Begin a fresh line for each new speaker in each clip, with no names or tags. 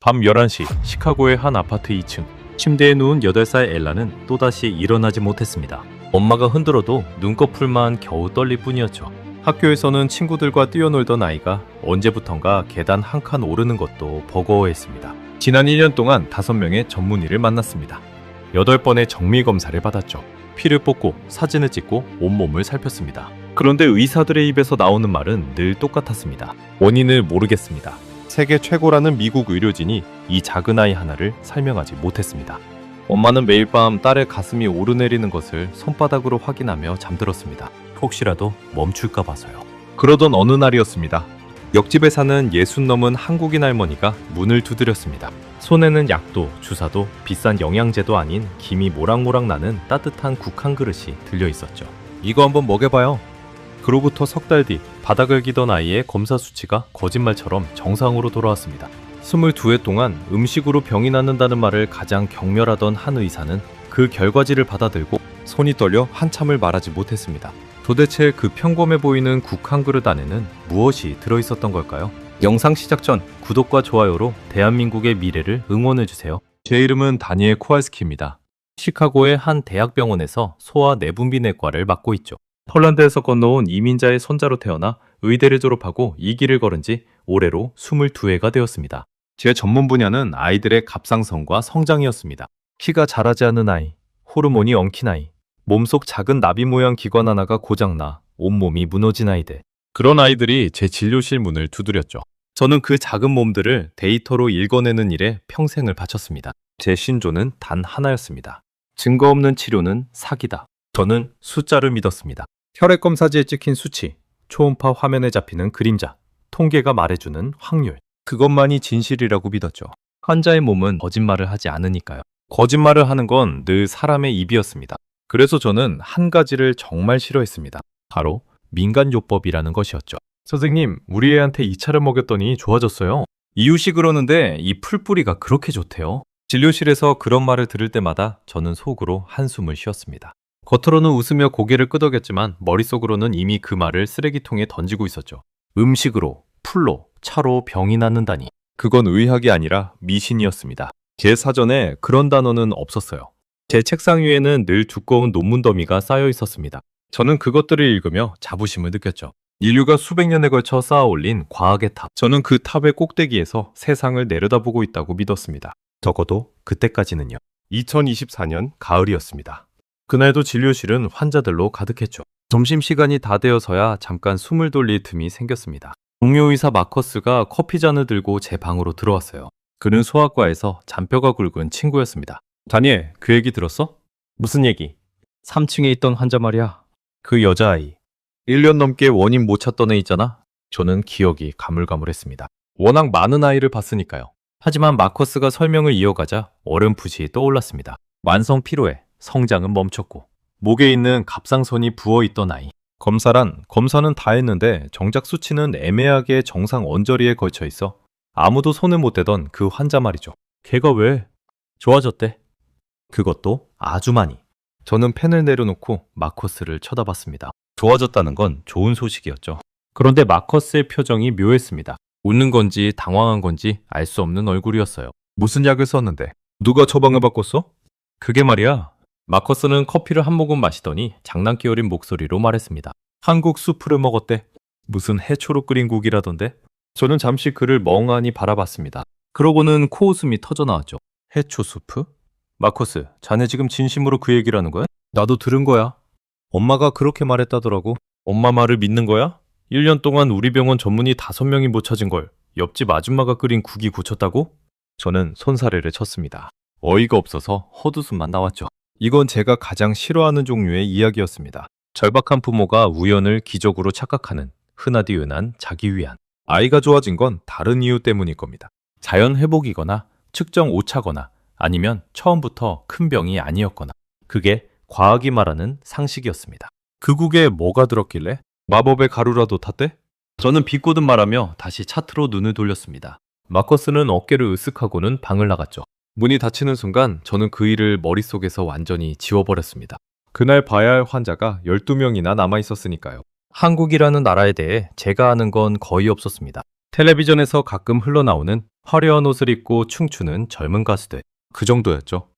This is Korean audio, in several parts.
밤 11시 시카고의 한 아파트 2층. 침대에 누운 8살 엘라는 또다시 일어나지 못했습니다. 엄마가 흔들어도 눈꺼풀만 겨우 떨릴 뿐이었죠. 학교에서는 친구들과 뛰어놀던 아이가 언제부턴가 계단 한 칸 오르는 것도 버거워했습니다. 지난 1년 동안 5명의 전문의를 만났습니다. 8번의 정밀검사를 받았죠. 피를 뽑고 사진을 찍고 온몸을 살폈습니다. 그런데 의사들의 입에서 나오는 말은 늘 똑같았습니다. 원인을 모르겠습니다. 세계 최고라는 미국 의료진이 이 작은 아이 하나를 설명하지 못했습니다. 엄마는 매일 밤 딸의 가슴이 오르내리는 것을 손바닥으로 확인하며 잠들었습니다. 혹시라도 멈출까 봐서요. 그러던 어느 날이었습니다. 옆집에 사는 60 넘은 한국인 할머니가 문을 두드렸습니다. 손에는 약도 주사도 비싼 영양제도 아닌 김이 모락모락 나는 따뜻한 국 한 그릇이 들려 있었죠. 이거 한번 먹여봐요. 그로부터 석 달 뒤 바닥을 기던 아이의 검사 수치가 거짓말처럼 정상으로 돌아왔습니다. 22회 동안 음식으로 병이 낫는다는 말을 가장 경멸하던 한 의사는 그 결과지를 받아들고 손이 떨려 한참을 말하지 못했습니다. 도대체 그 평범해 보이는 국 한 그릇 안에는 무엇이 들어있었던 걸까요? 영상 시작 전 구독과 좋아요로 대한민국의 미래를 응원해주세요. 제 이름은 다니엘 코알스키입니다. 시카고의 한 대학병원에서 소아 내분비내과를 맡고 있죠. 폴란드에서 건너온 이민자의 손자로 태어나 의대를 졸업하고 이 길을 걸은 지 올해로 22회가 되었습니다. 제 전문 분야는 아이들의 갑상선과 성장이었습니다. 키가 자라지 않은 아이, 호르몬이 엉킨 아이, 몸속 작은 나비 모양 기관 하나가 고장나 온몸이 무너진 아이들. 그런 아이들이 제 진료실 문을 두드렸죠. 저는 그 작은 몸들을 데이터로 읽어내는 일에 평생을 바쳤습니다. 제 신조는 단 하나였습니다. 증거 없는 치료는 사기다. 저는 숫자를 믿었습니다. 혈액 검사지에 찍힌 수치, 초음파 화면에 잡히는 그림자, 통계가 말해주는 확률. 그것만이 진실이라고 믿었죠. 환자의 몸은 거짓말을 하지 않으니까요. 거짓말을 하는 건 늘 사람의 입이었습니다. 그래서 저는 한 가지를 정말 싫어했습니다. 바로 민간요법이라는 것이었죠. 선생님, 우리 애한테 이 차를 먹였더니 좋아졌어요. 이웃이 그러는데 이 풀뿌리가 그렇게 좋대요. 진료실에서 그런 말을 들을 때마다 저는 속으로 한숨을 쉬었습니다. 겉으로는 웃으며 고개를 끄덕였지만 머릿속으로는 이미 그 말을 쓰레기통에 던지고 있었죠. 음식으로, 풀로, 차로 병이 낫는다니. 그건 의학이 아니라 미신이었습니다. 제 사전에 그런 단어는 없었어요. 제 책상 위에는 늘 두꺼운 논문 더미가 쌓여 있었습니다. 저는 그것들을 읽으며 자부심을 느꼈죠. 인류가 수백 년에 걸쳐 쌓아 올린 과학의 탑. 저는 그 탑의 꼭대기에서 세상을 내려다보고 있다고 믿었습니다. 적어도 그때까지는요. 2024년 가을이었습니다. 그날도 진료실은 환자들로 가득했죠. 점심시간이 다 되어서야 잠깐 숨을 돌릴 틈이 생겼습니다. 동료 의사 마커스가 커피잔을 들고 제 방으로 들어왔어요. 그는 소아과에서 잔뼈가 굵은 친구였습니다. 다니엘, 그 얘기 들었어? 무슨 얘기? 3층에 있던 환자 말이야. 그 여자아이. 1년 넘게 원인 못 찾던 애 있잖아? 저는 기억이 가물가물했습니다. 워낙 많은 아이를 봤으니까요. 하지만 마커스가 설명을 이어가자 어렴풋이 떠올랐습니다. 만성 피로에 성장은 멈췄고 목에 있는 갑상선이 부어있던 아이. 검사는 다 했는데 정작 수치는 애매하게 정상 언저리에 걸쳐 있어 아무도 손을 못 대던 그 환자 말이죠. 걔가 왜? 좋아졌대. 그것도 아주 많이. 저는 펜을 내려놓고 마커스를 쳐다봤습니다. 좋아졌다는 건 좋은 소식이었죠. 그런데 마커스의 표정이 묘했습니다. 웃는 건지 당황한 건지 알 수 없는 얼굴이었어요. 무슨 약을 썼는데? 누가 처방을 바꿨어? 그게 말이야. 마커스는 커피를 한 모금 마시더니 장난기 어린 목소리로 말했습니다. 한국 수프를 먹었대. 무슨 해초로 끓인 국이라던데? 저는 잠시 그를 멍하니 바라봤습니다. 그러고는 코웃음이 터져나왔죠. 해초 수프? 마커스, 자네 지금 진심으로 그 얘기를 하는 거야? 나도 들은 거야. 엄마가 그렇게 말했다더라고. 엄마 말을 믿는 거야? 1년 동안 우리 병원 전문의 5명이 못 찾은 걸 옆집 아줌마가 끓인 국이 고쳤다고? 저는 손사래를 쳤습니다. 어이가 없어서 헛웃음만 나왔죠. 이건 제가 가장 싫어하는 종류의 이야기였습니다. 절박한 부모가 우연을 기적으로 착각하는 흔하디 흔한 자기 위안. 아이가 좋아진 건 다른 이유 때문일 겁니다. 자연 회복이거나 측정 오차거나 아니면 처음부터 큰 병이 아니었거나. 그게 과학이 말하는 상식이었습니다. 그 국에 뭐가 들었길래? 마법의 가루라도 탔대? 저는 비꼬듯 말하며 다시 차트로 눈을 돌렸습니다. 마커스는 어깨를 으쓱하고는 방을 나갔죠. 문이 닫히는 순간 저는 그 일을 머릿속에서 완전히 지워버렸습니다. 그날 봐야 할 환자가 12명이나 남아있었으니까요. 한국이라는 나라에 대해 제가 아는 건 거의 없었습니다. 텔레비전에서 가끔 흘러나오는 화려한 옷을 입고 춤추는 젊은 가수들. 그 정도였죠.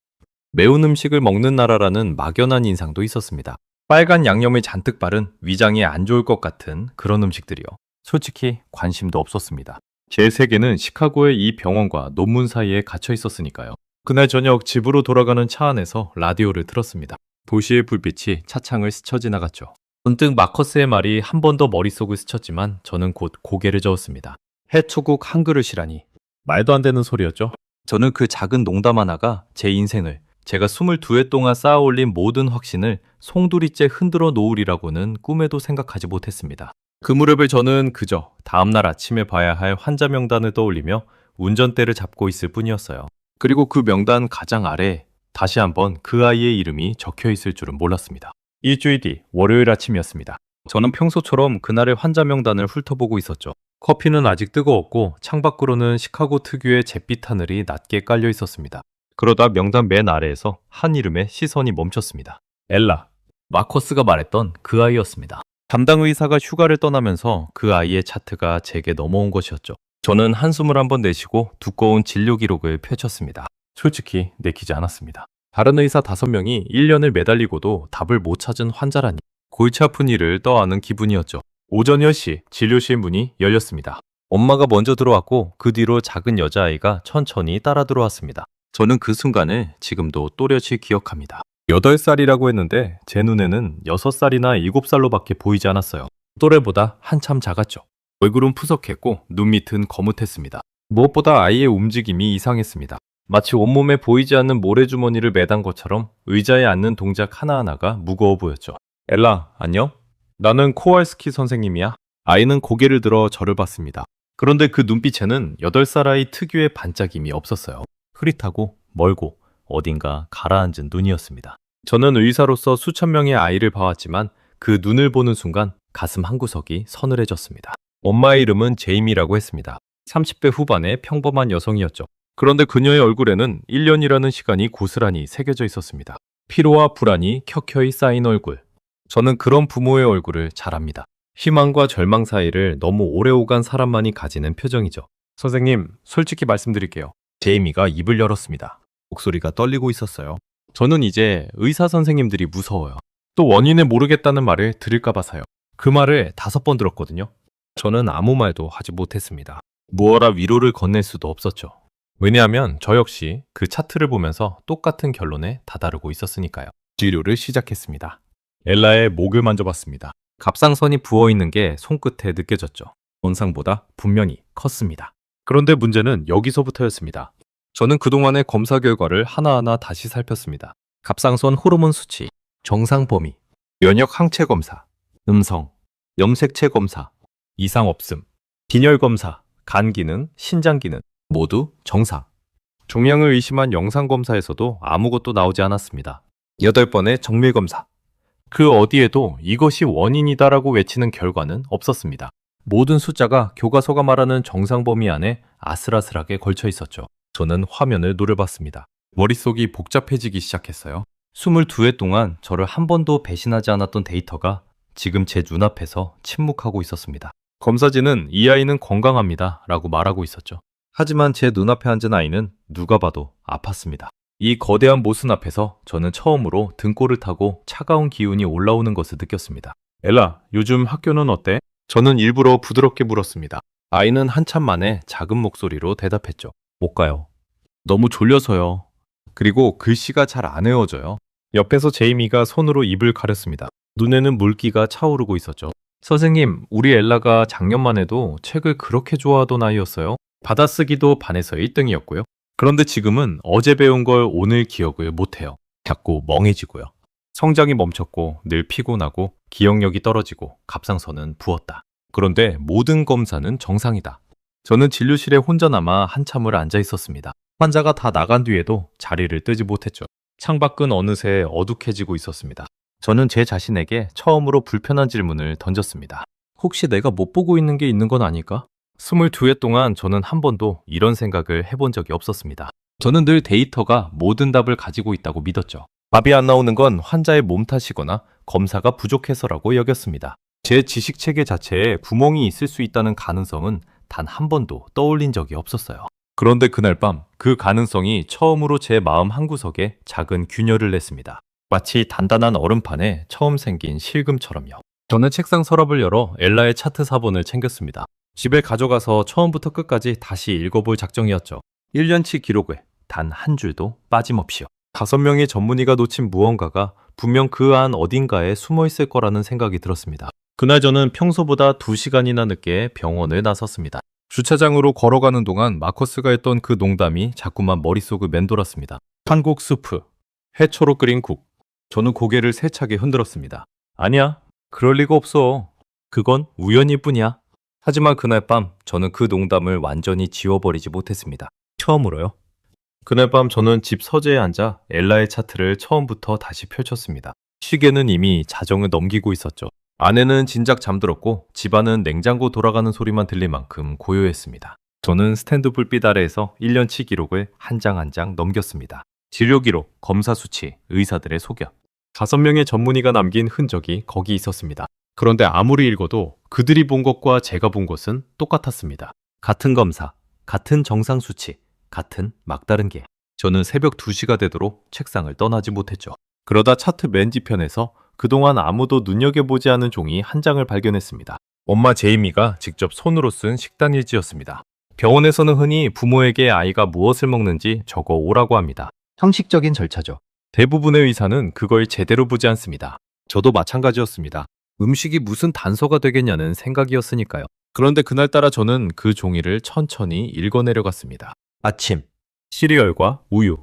매운 음식을 먹는 나라라는 막연한 인상도 있었습니다. 빨간 양념을 잔뜩 바른 위장에 안 좋을 것 같은 그런 음식들이요. 솔직히 관심도 없었습니다. 제 세계는 시카고의 이 병원과 논문 사이에 갇혀 있었으니까요. 그날 저녁 집으로 돌아가는 차 안에서 라디오를 틀었습니다. 도시의 불빛이 차창을 스쳐 지나갔죠. 문득 마커스의 말이 한 번 더 머릿속을 스쳤지만 저는 곧 고개를 저었습니다. 해초국 한 그릇이라니. 말도 안 되는 소리였죠. 저는 그 작은 농담 하나가 제 인생을, 제가 22회 동안 쌓아올린 모든 확신을 송두리째 흔들어 놓으리라고는 꿈에도 생각하지 못했습니다. 그 무렵을 저는 그저 다음날 아침에 봐야 할 환자 명단을 떠올리며 운전대를 잡고 있을 뿐이었어요. 그리고 그 명단 가장 아래에 다시 한번 그 아이의 이름이 적혀 있을 줄은 몰랐습니다. 일주일 뒤 월요일 아침이었습니다. 저는 평소처럼 그날의 환자 명단을 훑어보고 있었죠. 커피는 아직 뜨거웠고 창밖으로는 시카고 특유의 잿빛 하늘이 낮게 깔려 있었습니다. 그러다 명단 맨 아래에서 한 이름에 시선이 멈췄습니다. 엘라. 마커스가 말했던 그 아이였습니다. 담당 의사가 휴가를 떠나면서 그 아이의 차트가 제게 넘어온 것이었죠. 저는 한숨을 한번 내쉬고 두꺼운 진료 기록을 펼쳤습니다. 솔직히 내키지 않았습니다. 다른 의사 5명이 1년을 매달리고도 답을 못 찾은 환자라니. 골치 아픈 일을 떠안은 기분이었죠. 오전 10시 진료실 문이 열렸습니다. 엄마가 먼저 들어왔고 그 뒤로 작은 여자아이가 천천히 따라 들어왔습니다. 저는 그 순간을 지금도 또렷이 기억합니다. 8살이라고 했는데 제 눈에는 6살이나 7살로밖에 보이지 않았어요. 또래보다 한참 작았죠. 얼굴은 푸석했고 눈 밑은 거뭇했습니다. 무엇보다 아이의 움직임이 이상했습니다. 마치 온몸에 보이지 않는 모래주머니를 매단 것처럼 의자에 앉는 동작 하나하나가 무거워 보였죠. 엘라, 안녕? 나는 코왈스키 선생님이야. 아이는 고개를 들어 저를 봤습니다. 그런데 그 눈빛에는 8살 아이 특유의 반짝임이 없었어요. 흐릿하고 멀고 어딘가 가라앉은 눈이었습니다. 저는 의사로서 수천 명의 아이를 봐왔지만 그 눈을 보는 순간 가슴 한구석이 서늘해졌습니다. 엄마의 이름은 제이미라고 했습니다. 30대 후반의 평범한 여성이었죠. 그런데 그녀의 얼굴에는 1년이라는 시간이 고스란히 새겨져 있었습니다. 피로와 불안이 켜켜이 쌓인 얼굴. 저는 그런 부모의 얼굴을 잘 압니다. 희망과 절망 사이를 너무 오래 오간 사람만이 가지는 표정이죠. 선생님, 솔직히 말씀드릴게요. 제이미가 입을 열었습니다. 목소리가 떨리고 있었어요. 저는 이제 의사 선생님들이 무서워요. 또 원인을 모르겠다는 말을 들을까 봐서요. 그 말을 5번 들었거든요. 저는 아무 말도 하지 못했습니다. 무어라 위로를 건넬 수도 없었죠. 왜냐하면 저 역시 그 차트를 보면서 똑같은 결론에 다다르고 있었으니까요. 치료를 시작했습니다. 엘라의 목을 만져봤습니다. 갑상선이 부어있는 게 손끝에 느껴졌죠. 원상보다 분명히 컸습니다. 그런데 문제는 여기서부터였습니다. 저는 그동안의 검사 결과를 하나하나 다시 살폈습니다. 갑상선 호르몬 수치, 정상 범위, 면역 항체 검사, 음성, 염색체 검사, 이상 없음, 빈혈 검사, 간 기능, 신장 기능 모두 정상. 종양을 의심한 영상 검사에서도 아무것도 나오지 않았습니다. 8번의 정밀 검사. 그 어디에도 이것이 원인이다라고 외치는 결과는 없었습니다. 모든 숫자가 교과서가 말하는 정상 범위 안에 아슬아슬하게 걸쳐 있었죠. 저는 화면을 노려봤습니다. 머릿속이 복잡해지기 시작했어요. 22회 동안 저를 한 번도 배신하지 않았던 데이터가 지금 제 눈앞에서 침묵하고 있었습니다. 검사진은 이 아이는 건강합니다 라고 말하고 있었죠. 하지만 제 눈앞에 앉은 아이는 누가 봐도 아팠습니다. 이 거대한 모순 앞에서 저는 처음으로 등골을 타고 차가운 기운이 올라오는 것을 느꼈습니다. 엘라, 요즘 학교는 어때? 저는 일부러 부드럽게 물었습니다. 아이는 한참 만에 작은 목소리로 대답했죠. 못 가요. 너무 졸려서요. 그리고 글씨가 잘 안 외워져요. 옆에서 제이미가 손으로 입을 가렸습니다. 눈에는 물기가 차오르고 있었죠. 선생님, 우리 엘라가 작년만 해도 책을 그렇게 좋아하던 아이였어요. 받아쓰기도 반에서 1등이었고요. 그런데 지금은 어제 배운 걸 오늘 기억을 못해요. 자꾸 멍해지고요. 성장이 멈췄고 늘 피곤하고 기억력이 떨어지고 갑상선은 부었다. 그런데 모든 검사는 정상이다. 저는 진료실에 혼자 남아 한참을 앉아 있었습니다. 환자가 다 나간 뒤에도 자리를 뜨지 못했죠. 창밖은 어느새 어둑해지고 있었습니다. 저는 제 자신에게 처음으로 불편한 질문을 던졌습니다. 혹시 내가 못 보고 있는 게 있는 건 아닐까? 22회 동안 저는 한 번도 이런 생각을 해본 적이 없었습니다. 저는 늘 데이터가 모든 답을 가지고 있다고 믿었죠. 답이 안 나오는 건 환자의 몸 탓이거나 검사가 부족해서라고 여겼습니다. 제 지식 체계 자체에 구멍이 있을 수 있다는 가능성은 단 한 번도 떠올린 적이 없었어요. 그런데 그날 밤 그 가능성이 처음으로 제 마음 한구석에 작은 균열을 냈습니다. 마치 단단한 얼음판에 처음 생긴 실금처럼요. 저는 책상 서랍을 열어 엘라의 차트 사본을 챙겼습니다. 집에 가져가서 처음부터 끝까지 다시 읽어볼 작정이었죠. 1년치 기록에 단 한 줄도 빠짐없이요. 5명의 전문의가 놓친 무언가가 분명 그 안 어딘가에 숨어 있을 거라는 생각이 들었습니다. 그날 저는 평소보다 2시간이나 늦게 병원을 나섰습니다. 주차장으로 걸어가는 동안 마커스가 했던 그 농담이 자꾸만 머릿속을 맴돌았습니다. 한국 수프, 해초로 끓인 국. 저는 고개를 세차게 흔들었습니다. 아니야, 그럴 리가 없어. 그건 우연일 뿐이야. 하지만 그날 밤 저는 그 농담을 완전히 지워버리지 못했습니다. 처음으로요. 그날 밤 저는 집 서재에 앉아 엘라의 차트를 처음부터 다시 펼쳤습니다. 시계는 이미 자정을 넘기고 있었죠. 아내는 진작 잠들었고 집안은 냉장고 돌아가는 소리만 들릴 만큼 고요했습니다. 저는 스탠드 불빛 아래에서 1년치 기록을 한 장 한 장 넘겼습니다. 진료 기록, 검사 수치, 의사들의 소견. 5명의 전문의가 남긴 흔적이 거기 있었습니다. 그런데 아무리 읽어도 그들이 본 것과 제가 본 것은 똑같았습니다. 같은 검사, 같은 정상 수치, 같은 막다른 게. 저는 새벽 2시가 되도록 책상을 떠나지 못했죠. 그러다 차트 맨 뒤편에서 그동안 아무도 눈여겨보지 않은 종이 한 장을 발견했습니다. 엄마 제이미가 직접 손으로 쓴 식단 일지였습니다. 병원에서는 흔히 부모에게 아이가 무엇을 먹는지 적어 오라고 합니다. 형식적인 절차죠. 대부분의 의사는 그걸 제대로 보지 않습니다. 저도 마찬가지였습니다. 음식이 무슨 단서가 되겠냐는 생각이었으니까요. 그런데 그날따라 저는 그 종이를 천천히 읽어내려갔습니다. 아침, 시리얼과 우유.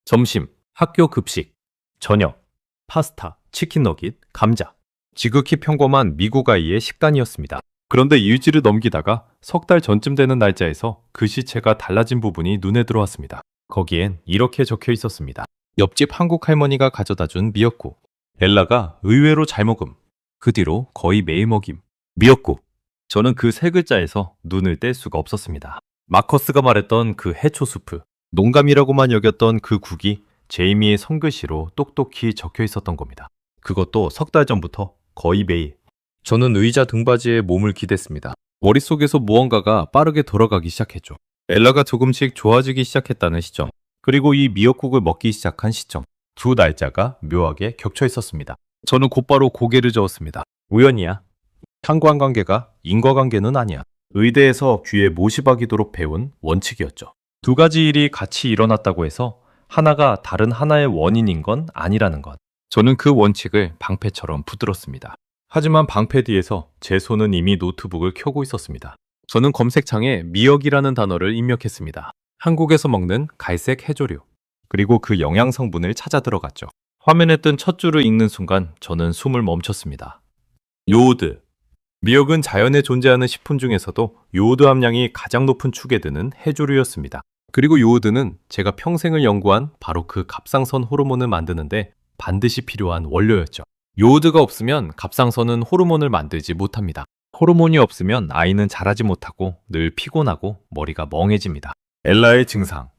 점심, 학교 급식. 저녁, 파스타, 치킨 너깃, 감자. 지극히 평범한 미국 아이의 식단이었습니다. 그런데 일지를 넘기다가 석 달 전쯤 되는 날짜에서 글씨체가 달라진 부분이 눈에 들어왔습니다. 거기엔 이렇게 적혀 있었습니다. 옆집 한국 할머니가 가져다 준 미역국. 엘라가 의외로 잘 먹음. 그 뒤로 거의 매일 먹임. 미역국. 저는 그 세 글자에서 눈을 뗄 수가 없었습니다. 마커스가 말했던 그 해초 수프. 농감이라고만 여겼던 그 국이 제이미의 손글씨로 똑똑히 적혀 있었던 겁니다. 그것도 석 달 전부터 거의 매일. 저는 의자 등받이에 몸을 기댔습니다. 머릿속에서 무언가가 빠르게 돌아가기 시작했죠. 엘라가 조금씩 좋아지기 시작했다는 시점, 그리고 이 미역국을 먹기 시작한 시점. 두 날짜가 묘하게 겹쳐 있었습니다. 저는 곧바로 고개를 저었습니다. 우연이야. 상관관계가 인과관계는 아니야. 의대에서 귀에 못이 박이도록 배운 원칙이었죠. 두 가지 일이 같이 일어났다고 해서 하나가 다른 하나의 원인인 건 아니라는 것. 저는 그 원칙을 방패처럼 붙들었습니다. 하지만 방패 뒤에서 제 손은 이미 노트북을 켜고 있었습니다. 저는 검색창에 미역이라는 단어를 입력했습니다. 한국에서 먹는 갈색 해조류. 그리고 그 영양 성분을 찾아 들어갔죠. 화면에 뜬 첫 줄을 읽는 순간 저는 숨을 멈췄습니다. 요오드. 미역은 자연에 존재하는 식품 중에서도 요오드 함량이 가장 높은 축에 드는 해조류였습니다. 그리고 요오드는 제가 평생을 연구한 바로 그 갑상선 호르몬을 만드는데 반드시 필요한 원료였죠. 요오드가 없으면 갑상선은 호르몬을 만들지 못합니다. 호르몬이 없으면 아이는 자라지 못하고 늘 피곤하고 머리가 멍해집니다. 엘라의 증상.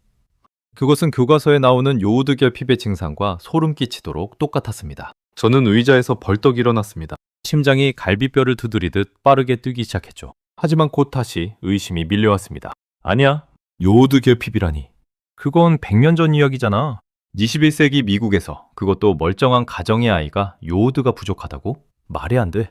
그것은 교과서에 나오는 요오드 결핍의 증상과 소름 끼치도록 똑같았습니다. 저는 의자에서 벌떡 일어났습니다. 심장이 갈비뼈를 두드리듯 빠르게 뛰기 시작했죠. 하지만 곧 다시 의심이 밀려왔습니다. 아니야, 요오드 결핍이라니. 그건 100년 전 이야기잖아. 21세기 미국에서 그것도 멀쩡한 가정의 아이가 요오드가 부족하다고? 말이 안 돼.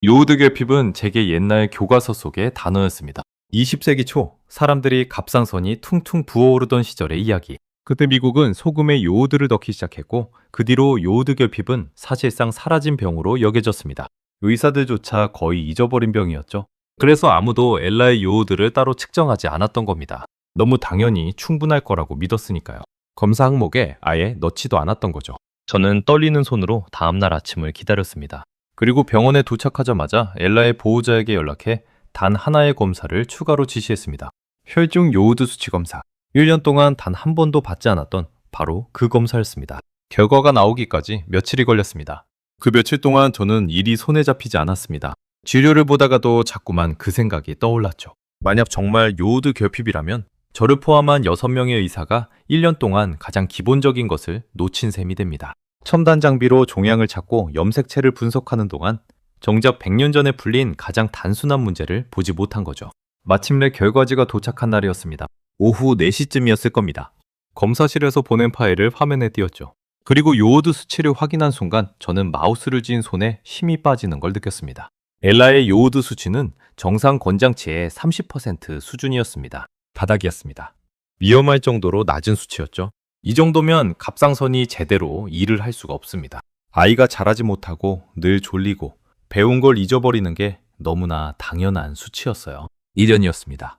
요오드 결핍은 제게 옛날 교과서 속의 단어였습니다. 20세기 초 사람들이 갑상선이 퉁퉁 부어오르던 시절의 이야기. 그때 미국은 소금에 요오드를 넣기 시작했고 그 뒤로 요오드 결핍은 사실상 사라진 병으로 여겨졌습니다. 의사들조차 거의 잊어버린 병이었죠. 그래서 아무도 엘라의 요오드를 따로 측정하지 않았던 겁니다. 너무 당연히 충분할 거라고 믿었으니까요. 검사 항목에 아예 넣지도 않았던 거죠. 저는 떨리는 손으로 다음날 아침을 기다렸습니다. 그리고 병원에 도착하자마자 엘라의 보호자에게 연락해 단 하나의 검사를 추가로 지시했습니다. 혈중 요오드 수치 검사. 1년 동안 단 한 번도 받지 않았던 바로 그 검사였습니다. 결과가 나오기까지 며칠이 걸렸습니다. 그 며칠 동안 저는 일이 손에 잡히지 않았습니다. 진료를 보다가도 자꾸만 그 생각이 떠올랐죠. 만약 정말 요오드 결핍이라면 저를 포함한 6명의 의사가 1년 동안 가장 기본적인 것을 놓친 셈이 됩니다. 첨단 장비로 종양을 찾고 염색체를 분석하는 동안 정작 100년 전에 풀린 가장 단순한 문제를 보지 못한 거죠. 마침내 결과지가 도착한 날이었습니다. 오후 4시쯤이었을 겁니다. 검사실에서 보낸 파일을 화면에 띄웠죠. 그리고 요오드 수치를 확인한 순간 저는 마우스를 쥔 손에 힘이 빠지는 걸 느꼈습니다. 엘라의 요오드 수치는 정상 권장치의 30% 수준이었습니다. 바닥이었습니다. 위험할 정도로 낮은 수치였죠. 이 정도면 갑상선이 제대로 일을 할 수가 없습니다. 아이가 자라지 못하고 늘 졸리고 배운 걸 잊어버리는 게 너무나 당연한 수치였어요. 1년이었습니다.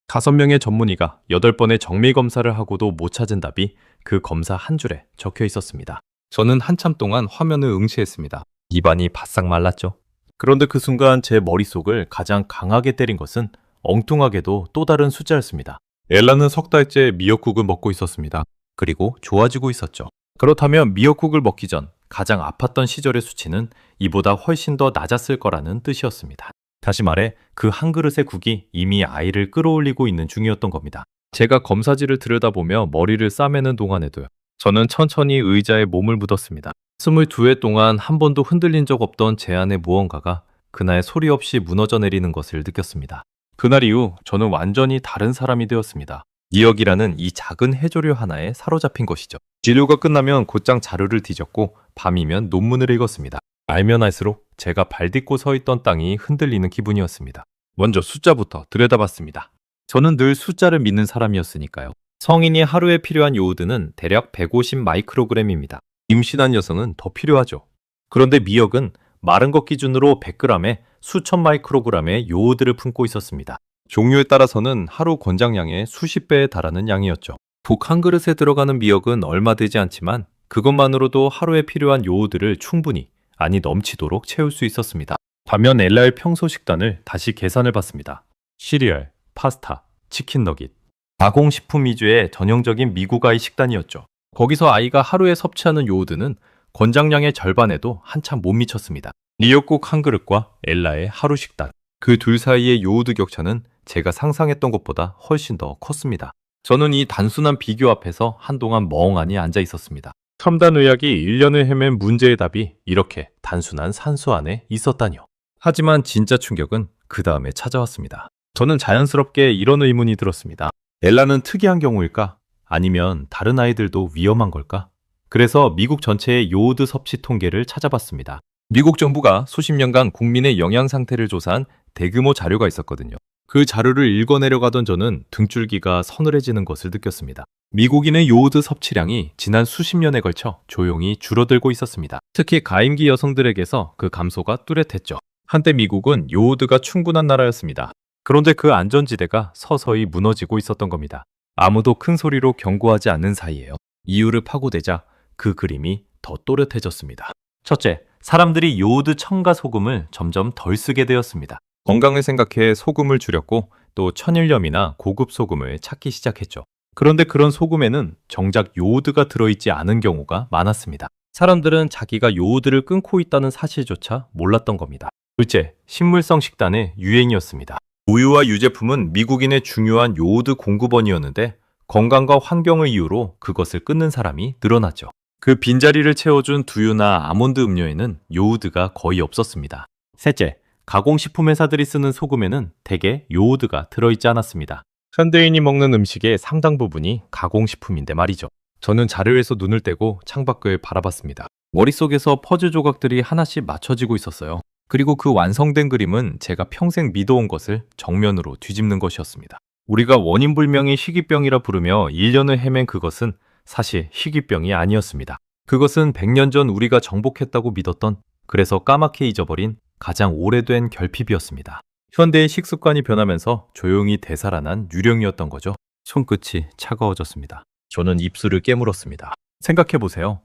5명의 전문의가 8번의 정밀 검사를 하고도 못 찾은 답이 그 검사 한 줄에 적혀 있었습니다. 저는 한참 동안 화면을 응시했습니다. 입안이 바싹 말랐죠. 그런데 그 순간 제 머릿속을 가장 강하게 때린 것은 엉뚱하게도 또 다른 숫자였습니다. 엘라는 석 달째 미역국을 먹고 있었습니다. 그리고 좋아지고 있었죠. 그렇다면 미역국을 먹기 전 가장 아팠던 시절의 수치는 이보다 훨씬 더 낮았을 거라는 뜻이었습니다. 다시 말해 그 한 그릇의 국이 이미 아이를 끌어올리고 있는 중이었던 겁니다. 제가 검사지를 들여다보며 머리를 싸매는 동안에도요. 저는 천천히 의자에 몸을 묻었습니다. 22회 동안 한 번도 흔들린 적 없던 제 안의 무언가가 그날 소리 없이 무너져 내리는 것을 느꼈습니다. 그날 이후 저는 완전히 다른 사람이 되었습니다. 미역이라는 이 작은 해조류 하나에 사로잡힌 것이죠. 진료가 끝나면 곧장 자료를 뒤졌고 밤이면 논문을 읽었습니다. 알면 알수록 제가 발딛고 서 있던 땅이 흔들리는 기분이었습니다. 먼저 숫자부터 들여다봤습니다. 저는 늘 숫자를 믿는 사람이었으니까요. 성인이 하루에 필요한 요오드는 대략 150 마이크로그램입니다. 임신한 여성은 더 필요하죠. 그런데 미역은 마른 것 기준으로 100g에 수천 마이크로그램의 요오드를 품고 있었습니다. 종류에 따라서는 하루 권장량의 수십 배에 달하는 양이었죠. 국 한 그릇에 들어가는 미역은 얼마 되지 않지만 그것만으로도 하루에 필요한 요오드를 충분히, 아니 넘치도록 채울 수 있었습니다. 반면 엘라의 평소 식단을 다시 계산을 봤습니다. 시리얼, 파스타, 치킨 너깃, 가공식품 위주의 전형적인 미국 아이 식단이었죠. 거기서 아이가 하루에 섭취하는 요오드는 권장량의 절반에도 한참 못 미쳤습니다. 미역국 한 그릇과 엘라의 하루 식단, 그 둘 사이의 요오드 격차는 제가 상상했던 것보다 훨씬 더 컸습니다. 저는 이 단순한 비교 앞에서 한동안 멍하니 앉아 있었습니다. 첨단 의학이 1년을 헤맨 문제의 답이 이렇게 단순한 산수 안에 있었다니요. 하지만 진짜 충격은 그 다음에 찾아왔습니다. 저는 자연스럽게 이런 의문이 들었습니다. 엘라는 특이한 경우일까? 아니면 다른 아이들도 위험한 걸까? 그래서 미국 전체의 요오드 섭취 통계를 찾아봤습니다. 미국 정부가 수십 년간 국민의 영양 상태를 조사한 대규모 자료가 있었거든요. 그 자료를 읽어내려가던 저는 등줄기가 서늘해지는 것을 느꼈습니다. 미국인의 요오드 섭취량이 지난 수십 년에 걸쳐 조용히 줄어들고 있었습니다. 특히 가임기 여성들에게서 그 감소가 뚜렷했죠. 한때 미국은 요오드가 충분한 나라였습니다. 그런데 그 안전지대가 서서히 무너지고 있었던 겁니다. 아무도 큰 소리로 경고하지 않는 사이에요. 이유를 파고대자 그 그림이 더 또렷해졌습니다. 첫째, 사람들이 요오드 첨가 소금을 점점 덜 쓰게 되었습니다. 건강을 생각해 소금을 줄였고 또 천일염이나 고급 소금을 찾기 시작했죠. 그런데 그런 소금에는 정작 요오드가 들어있지 않은 경우가 많았습니다. 사람들은 자기가 요오드를 끊고 있다는 사실조차 몰랐던 겁니다. 둘째, 식물성 식단의 유행이었습니다. 우유와 유제품은 미국인의 중요한 요오드 공급원이었는데 건강과 환경을 이유로 그것을 끊는 사람이 늘어났죠. 그 빈자리를 채워준 두유나 아몬드 음료에는 요오드가 거의 없었습니다. 셋째, 가공식품 회사들이 쓰는 소금에는 대개 요오드가 들어있지 않았습니다. 현대인이 먹는 음식의 상당 부분이 가공식품인데 말이죠. 저는 자료에서 눈을 떼고 창밖을 바라봤습니다. 머릿속에서 퍼즐 조각들이 하나씩 맞춰지고 있었어요. 그리고 그 완성된 그림은 제가 평생 믿어온 것을 정면으로 뒤집는 것이었습니다. 우리가 원인불명의 희귀병이라 부르며 1년을 헤맨 그것은 사실 희귀병이 아니었습니다. 그것은 100년 전 우리가 정복했다고 믿었던, 그래서 까맣게 잊어버린 가장 오래된 결핍이었습니다. 현대의 식습관이 변하면서 조용히 되살아난 유령이었던 거죠. 손끝이 차가워졌습니다. 저는 입술을 깨물었습니다. 생각해보세요.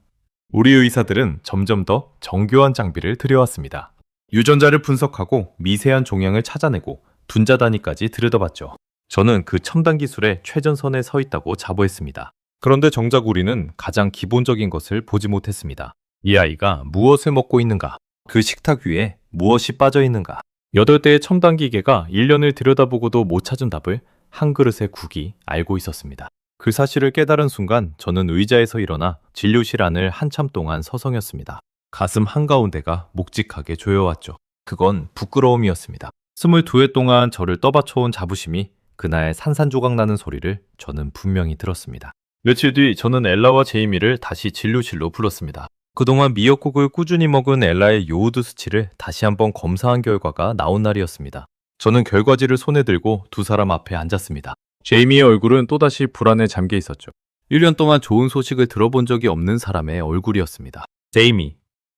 우리 의사들은 점점 더 정교한 장비를 들여왔습니다. 유전자를 분석하고 미세한 종양을 찾아내고 분자 단위까지 들여다봤죠. 저는 그 첨단 기술의 최전선에 서 있다고 자부했습니다. 그런데 정작 우리는 가장 기본적인 것을 보지 못했습니다. 이 아이가 무엇을 먹고 있는가? 그 식탁 위에 무엇이 빠져 있는가? 8대의 첨단 기계가 1년을 들여다보고도 못 찾은 답을 한 그릇의 국이 알고 있었습니다. 그 사실을 깨달은 순간 저는 의자에서 일어나 진료실 안을 한참 동안 서성였습니다. 가슴 한가운데가 묵직하게 조여왔죠. 그건 부끄러움이었습니다. 22회 동안 저를 떠받쳐온 자부심이 그날 산산조각 나는 소리를 저는 분명히 들었습니다. 며칠 뒤 저는 엘라와 제이미를 다시 진료실로 불렀습니다. 그동안 미역국을 꾸준히 먹은 엘라의 요오드 수치를 다시 한번 검사한 결과가 나온 날이었습니다. 저는 결과지를 손에 들고 두 사람 앞에 앉았습니다. 제이미의 얼굴은 또다시 불안에 잠겨 있었죠. 1년 동안 좋은 소식을 들어본 적이 없는 사람의 얼굴이었습니다. 제이미,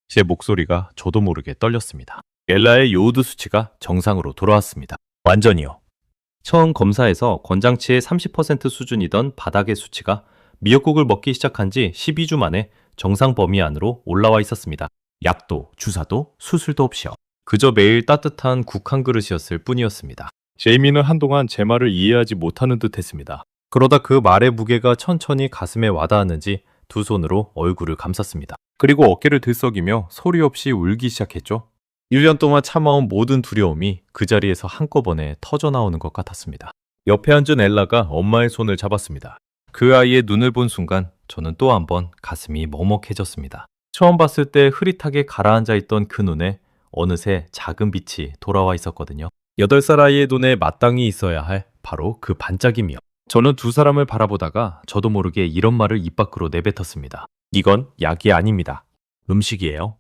제 목소리가 저도 모르게 떨렸습니다. 엘라의 요오드 수치가 정상으로 돌아왔습니다. 완전히요. 처음 검사에서 권장치의 30% 수준이던 바닥의 수치가 미역국을 먹기 시작한 지 12주 만에 정상 범위 안으로 올라와 있었습니다. 약도, 주사도, 수술도 없이요. 그저 매일 따뜻한 국 한 그릇이었을 뿐이었습니다. 제이미는 한동안 제 말을 이해하지 못하는 듯 했습니다. 그러다 그 말의 무게가 천천히 가슴에 와닿았는지 두 손으로 얼굴을 감쌌습니다. 그리고 어깨를 들썩이며 소리 없이 울기 시작했죠. 1년 동안 참아온 모든 두려움이 그 자리에서 한꺼번에 터져나오는 것 같았습니다. 옆에 앉은 엘라가 엄마의 손을 잡았습니다. 그 아이의 눈을 본 순간 저는 또 한 번 가슴이 먹먹해졌습니다. 처음 봤을 때 흐릿하게 가라앉아 있던 그 눈에 어느새 작은 빛이 돌아와 있었거든요. 8살 아이의 눈에 마땅히 있어야 할 바로 그 반짝임이요. 저는 두 사람을 바라보다가 저도 모르게 이런 말을 입 밖으로 내뱉었습니다. 이건 약이 아닙니다. 음식이에요.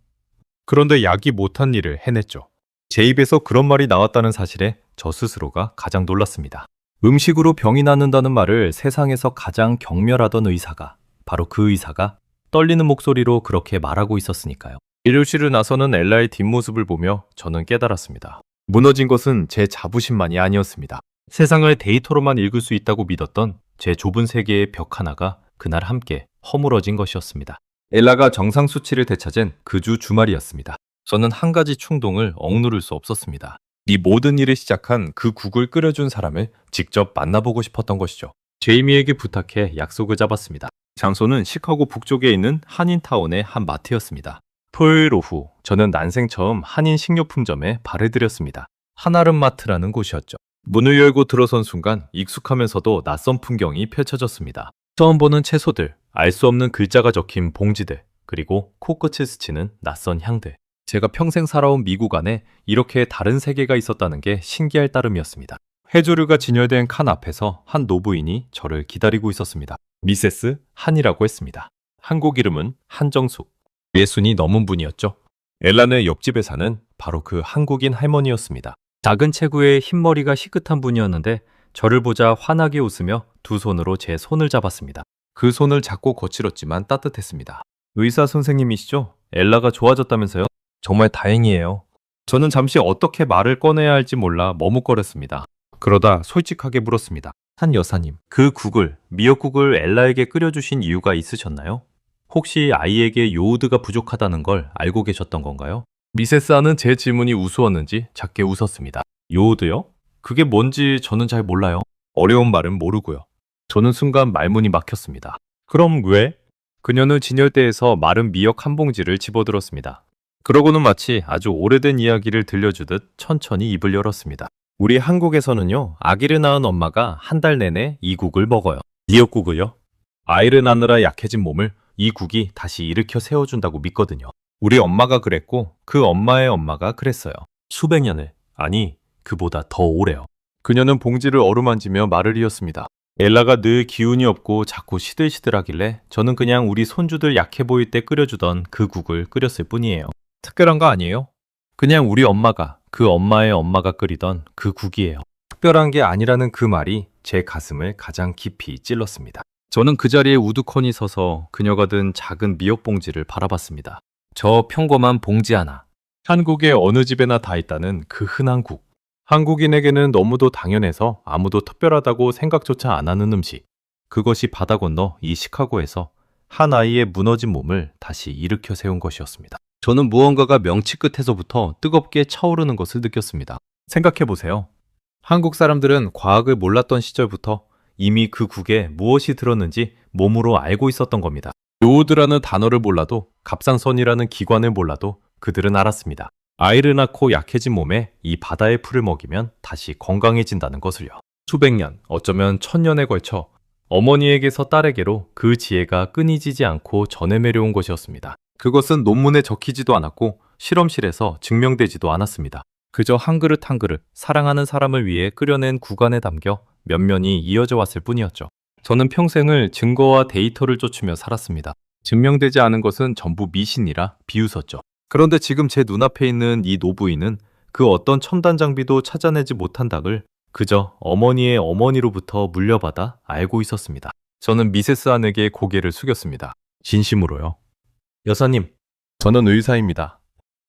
그런데 약이 못한 일을 해냈죠. 제 입에서 그런 말이 나왔다는 사실에 저 스스로가 가장 놀랐습니다. 음식으로 병이 낫는다는 말을 세상에서 가장 경멸하던 의사가, 바로 그 의사가 떨리는 목소리로 그렇게 말하고 있었으니까요. 일요실을 나서는 엘라의 뒷모습을 보며 저는 깨달았습니다. 무너진 것은 제 자부심만이 아니었습니다. 세상을 데이터로만 읽을 수 있다고 믿었던 제 좁은 세계의 벽 하나가 그날 함께 허물어진 것이었습니다. 엘라가 정상 수치를 되찾은 그 주 주말이었습니다. 저는 한 가지 충동을 억누를 수 없었습니다. 이 모든 일을 시작한 그 국을 끓여준 사람을 직접 만나보고 싶었던 것이죠. 제이미에게 부탁해 약속을 잡았습니다. 장소는 시카고 북쪽에 있는 한인타운의 한 마트였습니다. 토요일 오후 저는 난생 처음 한인 식료품점에 발을 들였습니다. 한아름마트라는 곳이었죠. 문을 열고 들어선 순간 익숙하면서도 낯선 풍경이 펼쳐졌습니다. 처음 보는 채소들, 알 수 없는 글자가 적힌 봉지들, 그리고 코끝을 스치는 낯선 향들. 제가 평생 살아온 미국 안에 이렇게 다른 세계가 있었다는 게 신기할 따름이었습니다. 해조류가 진열된 칸 앞에서 한 노부인이 저를 기다리고 있었습니다. 미세스 한이라고 했습니다. 한국 이름은 한정숙. 예순이 넘은 분이었죠. 엘라네 옆집에 사는 바로 그 한국인 할머니였습니다. 작은 체구에 흰머리가 희끗한 분이었는데 저를 보자 환하게 웃으며 두 손으로 제 손을 잡았습니다. 그 손을 작고 거칠었지만 따뜻했습니다. 의사 선생님이시죠? 엘라가 좋아졌다면서요? 정말 다행이에요. 저는 잠시 어떻게 말을 꺼내야 할지 몰라 머뭇거렸습니다. 그러다 솔직하게 물었습니다. 한 여사님, 그 국을, 미역국을 엘라에게 끓여주신 이유가 있으셨나요? 혹시 아이에게 요오드가 부족하다는 걸 알고 계셨던 건가요? 미세스 아는 제 질문이 우스웠는지 작게 웃었습니다. 요오드요? 그게 뭔지 저는 잘 몰라요. 어려운 말은 모르고요. 저는 순간 말문이 막혔습니다. 그럼 왜? 그녀는 진열대에서 마른 미역 한 봉지를 집어들었습니다. 그러고는 마치 아주 오래된 이야기를 들려주듯 천천히 입을 열었습니다. 우리 한국에서는요, 아기를 낳은 엄마가 한 달 내내 이 국을 먹어요. 미역국을요? 아이를 낳느라 약해진 몸을 이 국이 다시 일으켜 세워준다고 믿거든요. 우리 엄마가 그랬고 그 엄마의 엄마가 그랬어요. 수백 년을, 아니 그보다 더 오래요. 그녀는 봉지를 어루만지며 말을 이었습니다. 엘라가 늘 기운이 없고 자꾸 시들시들하길래 저는 그냥 우리 손주들 약해 보일 때 끓여주던 그 국을 끓였을 뿐이에요. 특별한 거 아니에요? 그냥 우리 엄마가, 그 엄마의 엄마가 끓이던 그 국이에요. 특별한 게 아니라는 그 말이 제 가슴을 가장 깊이 찔렀습니다. 저는 그 자리에 우두커니 서서 그녀가 든 작은 미역 봉지를 바라봤습니다. 저 평범한 봉지 하나. 한국의 어느 집에나 다 있다는 그 흔한 국. 한국인에게는 너무도 당연해서 아무도 특별하다고 생각조차 안 하는 음식. 그것이 바다 건너 이 시카고에서 한 아이의 무너진 몸을 다시 일으켜 세운 것이었습니다. 저는 무언가가 명치 끝에서부터 뜨겁게 차오르는 것을 느꼈습니다. 생각해보세요. 한국 사람들은 과학을 몰랐던 시절부터 이미 그 국에 무엇이 들었는지 몸으로 알고 있었던 겁니다. 요오드라는 단어를 몰라도, 갑상선이라는 기관을 몰라도 그들은 알았습니다. 아이를 낳고 약해진 몸에 이 바다의 풀을 먹이면 다시 건강해진다는 것을요. 수백 년, 어쩌면 천년에 걸쳐 어머니에게서 딸에게로 그 지혜가 끊이지지 않고 전해내려온 것이었습니다. 그것은 논문에 적히지도 않았고 실험실에서 증명되지도 않았습니다. 그저 한 그릇 한 그릇 사랑하는 사람을 위해 끓여낸 국 안에 담겨 면면이 이어져 왔을 뿐이었죠. 저는 평생을 증거와 데이터를 쫓으며 살았습니다. 증명되지 않은 것은 전부 미신이라 비웃었죠. 그런데 지금 제 눈앞에 있는 이 노부인은 그 어떤 첨단 장비도 찾아내지 못한 닭을 그저 어머니의 어머니로부터 물려받아 알고 있었습니다. 저는 미세스 안에게 고개를 숙였습니다. 진심으로요. 여사님, 저는 의사입니다.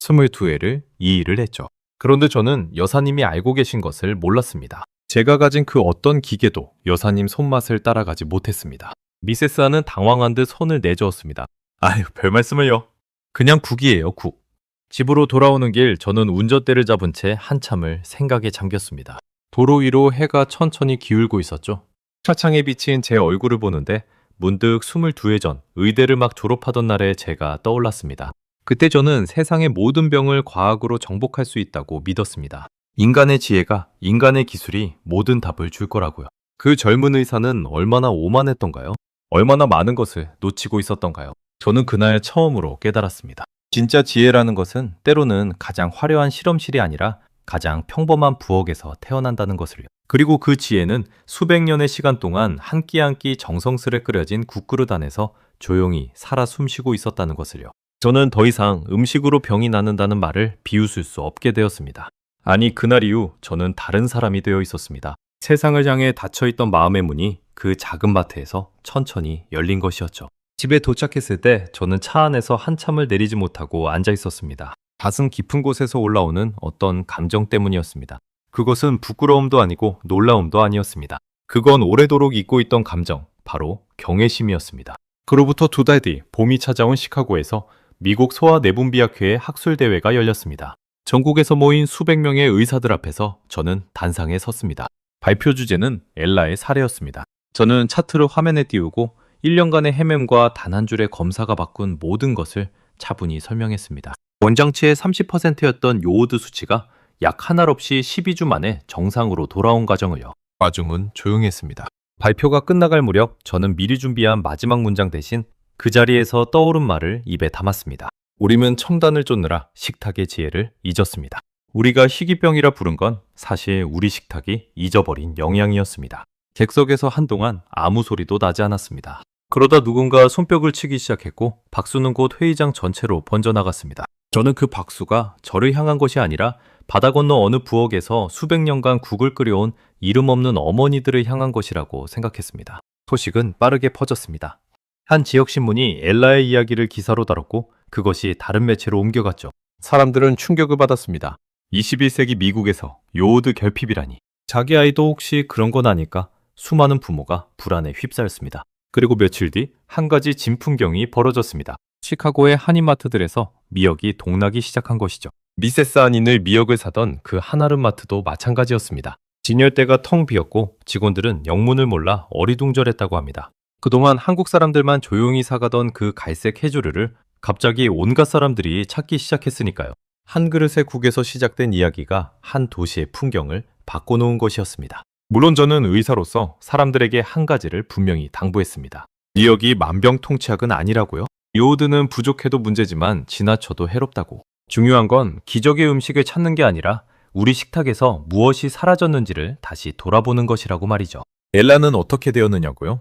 22회를 이 일을 했죠. 그런데 저는 여사님이 알고 계신 것을 몰랐습니다. 제가 가진 그 어떤 기계도 여사님 손맛을 따라가지 못했습니다. 미세스 안은 당황한 듯 손을 내저었습니다. 아유, 별 말씀을요. 그냥 국이에요, 국. 집으로 돌아오는 길 저는 운전대를 잡은 채 한참을 생각에 잠겼습니다. 도로 위로 해가 천천히 기울고 있었죠. 차창에 비친 제 얼굴을 보는데 문득 22회 전 의대를 막 졸업하던 날에 제가 떠올랐습니다. 그때 저는 세상의 모든 병을 과학으로 정복할 수 있다고 믿었습니다. 인간의 지혜가, 인간의 기술이 모든 답을 줄 거라고요. 그 젊은 의사는 얼마나 오만했던가요? 얼마나 많은 것을 놓치고 있었던가요? 저는 그날 처음으로 깨달았습니다. 진짜 지혜라는 것은 때로는 가장 화려한 실험실이 아니라 가장 평범한 부엌에서 태어난다는 것을요. 그리고 그 지혜는 수백 년의 시간 동안 한 끼 한 끼 정성스레 끓여진 국그릇 안에서 조용히 살아 숨쉬고 있었다는 것을요. 저는 더 이상 음식으로 병이 낫는다는 말을 비웃을 수 없게 되었습니다. 아니, 그날 이후 저는 다른 사람이 되어 있었습니다. 세상을 향해 닫혀있던 마음의 문이 그 작은 마트에서 천천히 열린 것이었죠. 집에 도착했을 때 저는 차 안에서 한참을 내리지 못하고 앉아 있었습니다. 가슴 깊은 곳에서 올라오는 어떤 감정 때문이었습니다. 그것은 부끄러움도 아니고 놀라움도 아니었습니다. 그건 오래도록 잊고 있던 감정, 바로 경외심이었습니다. 그로부터 2달 뒤 봄이 찾아온 시카고에서 미국 소아내분비학회의 학술대회가 열렸습니다. 전국에서 모인 수백 명의 의사들 앞에서 저는 단상에 섰습니다. 발표 주제는 엘라의 사례였습니다. 저는 차트를 화면에 띄우고 1년간의 헤맴과 단 한 줄의 검사가 바꾼 모든 것을 차분히 설명했습니다. 원장치의 30%였던 요오드 수치가 약 한 알 없이 12주 만에 정상으로 돌아온 과정을요. 과중은 조용했습니다. 발표가 끝나갈 무렵 저는 미리 준비한 마지막 문장 대신 그 자리에서 떠오른 말을 입에 담았습니다. 우리는 첨단을 쫓느라 식탁의 지혜를 잊었습니다. 우리가 희귀병이라 부른 건 사실 우리 식탁이 잊어버린 영양이었습니다. 객석에서 한동안 아무 소리도 나지 않았습니다. 그러다 누군가 손뼉을 치기 시작했고 박수는 곧 회의장 전체로 번져나갔습니다. 저는 그 박수가 저를 향한 것이 아니라 바다 건너 어느 부엌에서 수백 년간 국을 끓여온 이름 없는 어머니들을 향한 것이라고 생각했습니다. 소식은 빠르게 퍼졌습니다. 한 지역신문이 엘라의 이야기를 기사로 다뤘고 그것이 다른 매체로 옮겨갔죠. 사람들은 충격을 받았습니다. 21세기 미국에서 요오드 결핍이라니. 자기 아이도 혹시 그런 건 아닐까? 수많은 부모가 불안에 휩싸였습니다. 그리고 며칠 뒤 한 가지 진풍경이 벌어졌습니다. 시카고의 한인마트들에서 미역이 동나기 시작한 것이죠. 미세스 안인을 미역을 사던 그 한아름마트도 마찬가지였습니다. 진열대가 텅 비었고 직원들은 영문을 몰라 어리둥절했다고 합니다. 그동안 한국 사람들만 조용히 사가던 그 갈색 해조류를 갑자기 온갖 사람들이 찾기 시작했으니까요. 한 그릇의 국에서 시작된 이야기가 한 도시의 풍경을 바꿔놓은 것이었습니다. 물론 저는 의사로서 사람들에게 한 가지를 분명히 당부했습니다. 미역이 만병통치약은 아니라고요. 요오드는 부족해도 문제지만 지나쳐도 해롭다고. 중요한 건 기적의 음식을 찾는 게 아니라 우리 식탁에서 무엇이 사라졌는지를 다시 돌아보는 것이라고 말이죠. 엘라는 어떻게 되었느냐고요?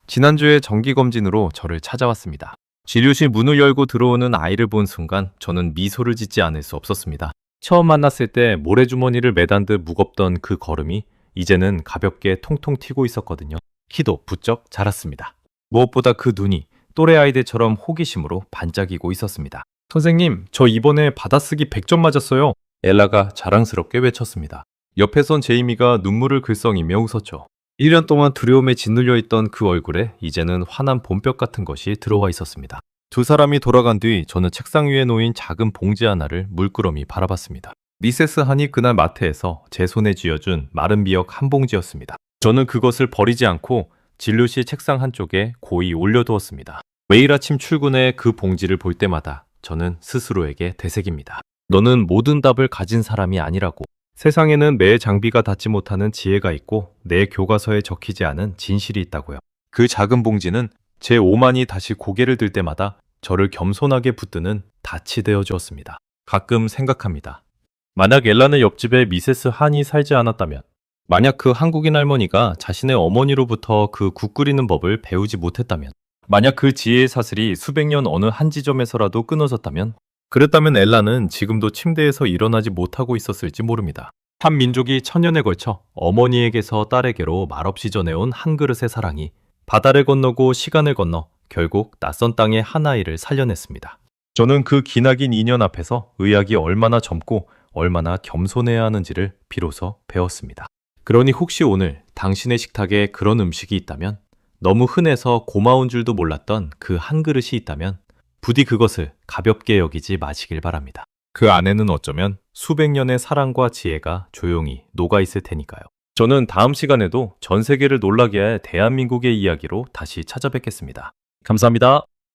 지난주에 정기검진으로 저를 찾아왔습니다. 진료실 문을 열고 들어오는 아이를 본 순간 저는 미소를 짓지 않을 수 없었습니다. 처음 만났을 때 모래주머니를 매단 듯 무겁던 그 걸음이 이제는 가볍게 통통 튀고 있었거든요. 키도 부쩍 자랐습니다. 무엇보다 그 눈이 또래 아이들처럼 호기심으로 반짝이고 있었습니다. 선생님, 저 이번에 받아쓰기 100점 맞았어요. 엘라가 자랑스럽게 외쳤습니다. 옆에 선 제이미가 눈물을 글썽이며 웃었죠. 1년 동안 두려움에 짓눌려 있던 그 얼굴에 이제는 환한 봄볕 같은 것이 들어와 있었습니다. 두 사람이 돌아간 뒤 저는 책상 위에 놓인 작은 봉지 하나를 물끄러미 바라봤습니다. 미세스 한이 그날 마트에서 제 손에 쥐어준 마른 미역 한 봉지였습니다. 저는 그것을 버리지 않고 진료실 책상 한쪽에 고이 올려두었습니다. 매일 아침 출근해 그 봉지를 볼 때마다 저는 스스로에게 되새깁니다. 너는 모든 답을 가진 사람이 아니라고. 세상에는 내 장비가 닿지 못하는 지혜가 있고 내 교과서에 적히지 않은 진실이 있다고요. 그 작은 봉지는 제 오만이 다시 고개를 들 때마다 저를 겸손하게 붙드는 닻이 되어 주었습니다. 가끔 생각합니다. 만약 엘라는 옆집에 미세스 한이 살지 않았다면 만약 그 한국인 할머니가 자신의 어머니로부터 그 국 끓이는 법을 배우지 못했다면, 만약 그 지혜의 사슬이 수백 년 어느 한 지점에서라도 끊어졌다면, 그랬다면 엘라는 지금도 침대에서 일어나지 못하고 있었을지 모릅니다. 한 민족이 천년에 걸쳐 어머니에게서 딸에게로 말없이 전해온 한 그릇의 사랑이 바다를 건너고 시간을 건너 결국 낯선 땅의 한 아이를 살려냈습니다. 저는 그 기나긴 인연 앞에서 의학이 얼마나 젊고 얼마나 겸손해야 하는지를 비로소 배웠습니다. 그러니 혹시 오늘 당신의 식탁에 그런 음식이 있다면, 너무 흔해서 고마운 줄도 몰랐던 그 한 그릇이 있다면 부디 그것을 가볍게 여기지 마시길 바랍니다. 그 안에는 어쩌면 수백 년의 사랑과 지혜가 조용히 녹아 있을 테니까요. 저는 다음 시간에도 전 세계를 놀라게 할 대한민국의 이야기로 다시 찾아뵙겠습니다. 감사합니다.